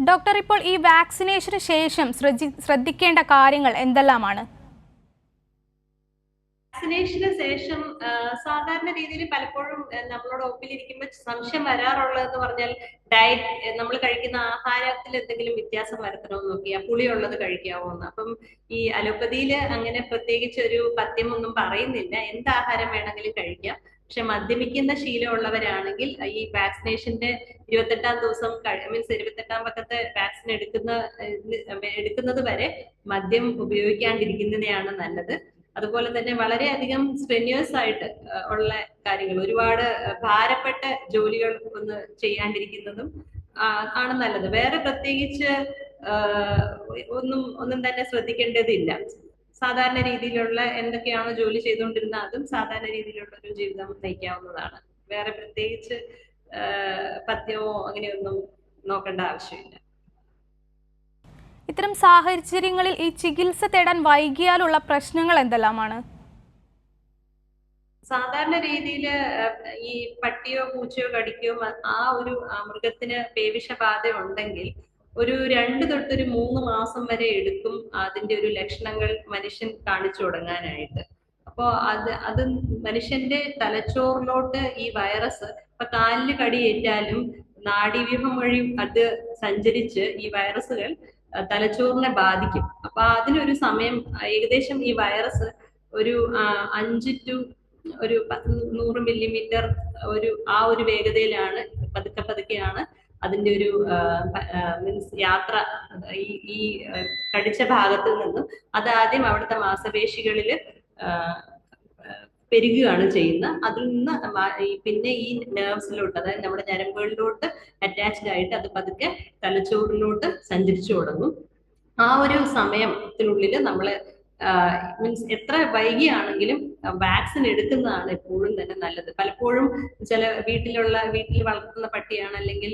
Doctor, ഇപ്പോൾ ഈ വാക്സിനേഷന് ശേഷം ശ്രദ്ധിക്കേണ്ട കാര്യങ്ങൾ എന്തെല്ലാമാണ്? വാക്സിനേഷന് ശേഷം സാധാരണ രീതിയിൽ പലപ്പോഴും നമ്മളോട് ഒപ്പിലിരിക്കുമ്പോൾ സംശയം വരാറുള്ളതെന്ന് പറഞ്ഞാൽ ഡയറ്റ് നമ്മൾ കഴിക്കുന്ന ആഹാരത്തിൽ എന്തെങ്കിലും വ്യത്യാസം വരുത്തണമെന്ന് നോക്കിയാ പുളിയുള്ളത് കഴിക്കാവോ എന്ന്. അപ്പം ഈ അലോപ്പതിയില് അങ്ങനെ പ്രത്യേകിച്ച് ഒരു പഥ്യമൊന്നും പറയുന്നില്ല, എന്ത് ആഹാരം വേണമെങ്കിലും കഴിക്കാം. പക്ഷെ മദ്യപിക്കുന്ന ശീലമുള്ളവരാണെങ്കിൽ ഈ വാക്സിനേഷന്റെ 28ാം ദിവസം മീൻസ് 28ാം പക്കത്തെ വാക്സിൻ എടുക്കുന്നത് വരെ മദ്യം ഉപയോഗിക്കാണ്ടിരിക്കുന്നതാണ് നല്ലത്. അതുപോലെ തന്നെ വളരെയധികം സ്ട്രെന്യൂസ് ആയിട്ട് ഉള്ള കാര്യങ്ങൾ, ഒരുപാട് ഭാരപ്പെട്ട ജോലികൾ ഒന്ന് ചെയ്യാണ്ടിരിക്കുന്നതും ആണ് നല്ലത്. വേറെ പ്രത്യേകിച്ച് ഒന്നും തന്നെ ശ്രദ്ധിക്കേണ്ടതില്ല. സാധാരണ രീതിയിലുള്ള എന്തൊക്കെയാണോ ജോലി ചെയ്തുകൊണ്ടിരുന്ന അതും സാധാരണ രീതിയിലുള്ള ഒരു ജീവിതം നയിക്കാവുന്നതാണ്. വേറെ പ്രത്യേകിച്ച് പഥ്യമോ അങ്ങനെയൊന്നും നോക്കേണ്ട ആവശ്യമില്ല. ഇത്തരം സാഹചര്യങ്ങളിൽ ഈ ചികിത്സ തേടാൻ വൈകിയാലുള്ള പ്രശ്നങ്ങൾ എന്തെല്ലാമാണ്? സാധാരണ രീതിയിൽ ഈ പട്ടിയോ പൂച്ചയോ കടിക്കോ ആ ഒരു മൃഗത്തിന് പേവിഷബാധ ഉണ്ടെങ്കിൽ ഒരു 2 തൊട്ട് ഒരു 3 മാസം വരെ എടുക്കും അതിന്റെ ഒരു ലക്ഷണങ്ങൾ മനുഷ്യൻ കാണിച്ചു തുടങ്ങാനായിട്ട്. അപ്പോ അത് മനുഷ്യന്റെ തലച്ചോറിലോട്ട് ഈ വൈറസ് ഇപ്പൊ കാലിന് കടിയേറ്റാലും നാഡീവ്യൂഹം വഴി അത് സഞ്ചരിച്ച് ഈ വൈറസുകൾ തലച്ചോറിനെ ബാധിക്കും. അപ്പൊ അതിനൊരു സമയം, ഏകദേശം ഈ വൈറസ് ഒരു 5 ടു ഒരു 100 മില്ലിമീറ്റർ ഒരു വേഗതയിലാണ് പതുക്കെയാണ് അതിന്റെ ഒരു മീൻസ് യാത്ര. ഈ കടിച്ച ഭാഗത്ത് നിന്നും അത് ആദ്യം അവിടുത്തെ മാംസപേശികളിൽ പെരുകുകയാണ് ചെയ്യുന്നത്. അതിൽ നിന്ന് പിന്നെ ഈ നെർവ്സിലോട്ട്, അതായത് നമ്മുടെ ഞരമ്പുകളിലോട്ട് അറ്റാച്ച്ഡ് ആയിട്ട് അത് പതുക്കെ തലച്ചോറിലോട്ട് സഞ്ചരിച്ചു തുടങ്ങും. ആ ഒരു സമയത്തിനുള്ളിൽ നമ്മള് മീൻസ് എത്ര വൈകിയാണെങ്കിലും വാക്സിൻ എടുക്കുന്നതാണ് എപ്പോഴും തന്നെ നല്ലത്. പലപ്പോഴും വീട്ടിൽ വളർത്തുന്ന പട്ടിയാണ് അല്ലെങ്കിൽ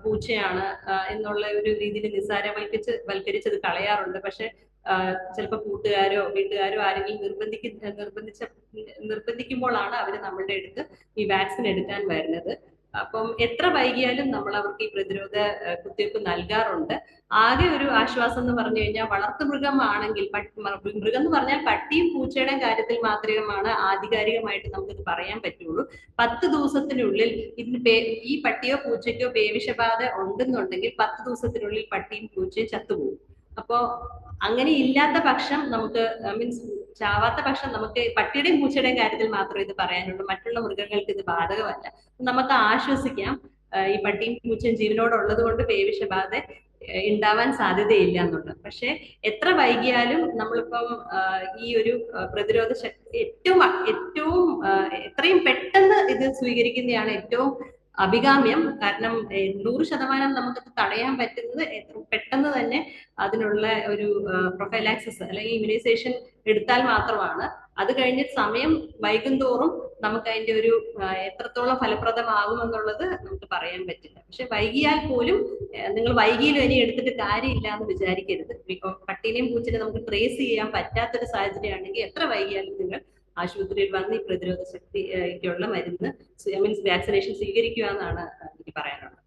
പൂച്ചയാണ് എന്നുള്ള ഒരു രീതിയിൽ വൽക്കരിച്ചത് കളയാറുണ്ട്. പക്ഷെ ചിലപ്പോൾ കൂട്ടുകാരോ വീട്ടുകാരോ ആരെങ്കിലും നിർബന്ധിക്കുമ്പോഴാണ് അവര് നമ്മളുടെ അടുത്ത് ഈ വാക്സിൻ എടുക്കാൻ വരുന്നത്. അപ്പം എത്ര വൈകിയാലും നമ്മൾ അവർക്ക് ഈ പ്രതിരോധ കുത്തിവയ്പ്പ് നൽകാറുണ്ട്. ആകെ ഒരു ആശ്വാസം എന്ന് പറഞ്ഞു കഴിഞ്ഞാൽ വളർത്തു മൃഗമാണെങ്കിൽ, മൃഗം എന്ന് പറഞ്ഞാൽ പട്ടിയും പൂച്ചയുടെയും കാര്യത്തിൽ മാത്രമാണ് ആധികാരികമായിട്ട് നമുക്കിത് പറയാൻ പറ്റുള്ളൂ. 10 ദിവസത്തിനുള്ളിൽ ഈ പട്ടിയോ പൂച്ചയ്ക്കോ പേവിഷബാധ ഉണ്ടെന്നുണ്ടെങ്കിൽ 10 ദിവസത്തിനുള്ളിൽ പട്ടിയും പൂച്ചയും ചത്തുപോകും. അപ്പോ അങ്ങനെ ഇല്ലാത്ത പക്ഷം നമുക്ക് മീൻസ് ചാവാത്ത പക്ഷം നമുക്ക് പട്ടിയുടെയും പൂച്ചയുടെയും കാര്യത്തിൽ മാത്രമേ ഇത് പറയാനുള്ളൂ. മറ്റുള്ള മൃഗങ്ങൾക്ക് ഇത് ബാധകമല്ല. നമുക്ക് ആശ്വസിക്കാം, ഈ പട്ടിയും പൂച്ചയും ജീവനോടുള്ളത് കൊണ്ട് പേവിഷബാധ ഉണ്ടാവാൻ സാധ്യതയില്ല എന്നുള്ളത്. പക്ഷെ എത്ര വൈകിയാലും നമ്മളിപ്പം ഈ ഒരു പ്രതിരോധ ശക്തി ഏറ്റവും എത്രയും പെട്ടെന്ന് ഇത് സ്വീകരിക്കുന്നതാണ് ഏറ്റവും അഭികാമ്യം. കാരണം 100% നമുക്കത് തടയാൻ പറ്റുന്നത് പെട്ടെന്ന് തന്നെ അതിനുള്ള ഒരു പ്രൊഫൈലാക്സിസ് അല്ലെങ്കിൽ ഇമ്മ്യൂണൈസേഷൻ എടുത്താൽ മാത്രമാണ്. അത് കഴിഞ്ഞ സമയം വൈകുന്തോറും നമുക്ക് അതിന്റെ ഒരു എത്രത്തോളം ഫലപ്രദമാകുമെന്നുള്ളത് നമുക്ക് പറയാൻ പറ്റില്ല. പക്ഷെ വൈകിയാൽ പോലും നിങ്ങൾ വൈകിയിലും ഇനി എടുത്തിട്ട് കാര്യമില്ല എന്ന് വിചാരിക്കരുത്. പട്ടീനെയും പൂച്ചനെയും നമുക്ക് ട്രേസ് ചെയ്യാൻ പറ്റാത്തൊരു സാഹചര്യമാണെങ്കിൽ എത്ര വൈകിയാലും നിങ്ങൾ ആശുപത്രിയിൽ വന്ന് ഈ പ്രതിരോധ ശക്തിക്കുള്ള മരുന്ന് മീൻസ് വാക്സിനേഷൻ സ്വീകരിക്കുക എന്നാണ് എനിക്ക് പറയാനുള്ളത്.